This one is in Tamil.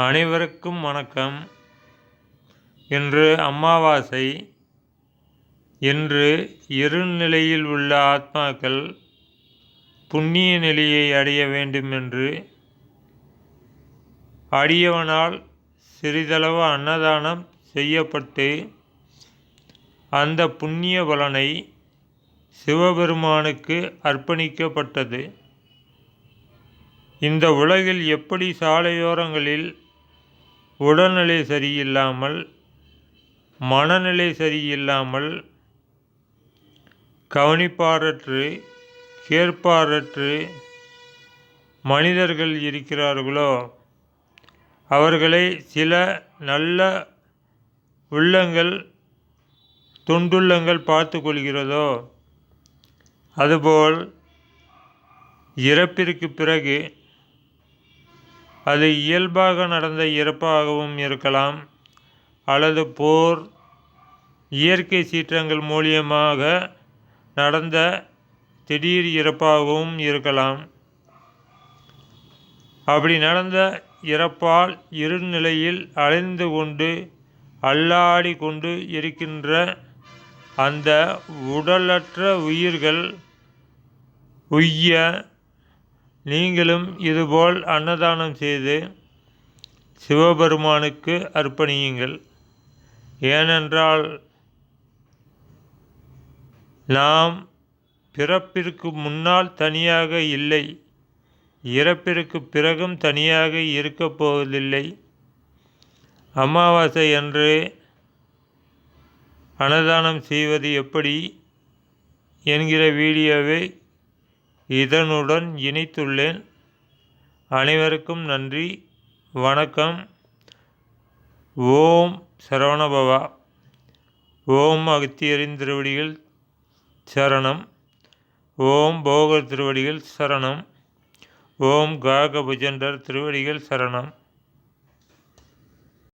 அனைவருக்கும் வணக்கம். இன்று அமாவாசை. இன்று இருநிலையில் உள்ள ஆத்மாக்கள் புண்ணிய நிலையை அடைய வேண்டும் என்று அடியவனால் சிறிதளவு அன்னதானம் செய்யப்பட்டு அந்த புண்ணிய பலனை சிவபெருமானுக்கு அர்ப்பணிக்கப்பட்டது. இந்த உலகில் எப்படி சாலையோரங்களில் உடல்நிலை சரியில்லாமல், மனநிலை சரியில்லாமல், கவனிப்பாரற்று, கேட்பாரற்று மனிதர்கள் இருக்கிறார்களோ, அவர்களை சில நல்ல உள்ளங்கள், தொண்டுள்ளங்கள் பார்த்து கொள்கிறதோ, அதுபோல் இறப்பிற்கு பிறகு அது இயல்பாக நடந்த இறப்பாகவும் இருக்கலாம், அல்லது போர், இயற்கை சீற்றங்கள் மூலியமாக நடந்த திடீர் இறப்பாகவும் இருக்கலாம். அப்படி நடந்த இறப்பால் இருநிலையில் அலைந்து கொண்டு அல்லாடி கொண்டு இருக்கின்ற அந்த உடலற்ற உயிர்கள் உய்ய நீங்களும் இதுபோல் அன்னதானம் செய்து சிவபெருமானுக்கு அர்ப்பணியுங்கள். ஏனென்றால் நாம் பிறப்பிற்கு முன்னால் தனியாக இல்லை, இறப்பிற்கு பிறகும் தனியாக இருக்கப் போவதில்லை. அமாவாசை அன்று அன்னதானம் செய்வது எப்படி என்கிற வீடியோவை இதனுடன் இணைத்துள்ளேன். அனைவருக்கும் நன்றி, வணக்கம். ஓம் சரவணபவா. ஓம் அகத்தியரின் திருவடிகள் சரணம். ஓம் போகர் திருவடிகள் சரணம். ஓம் காகபுஜண்டர் திருவடிகள் சரணம்.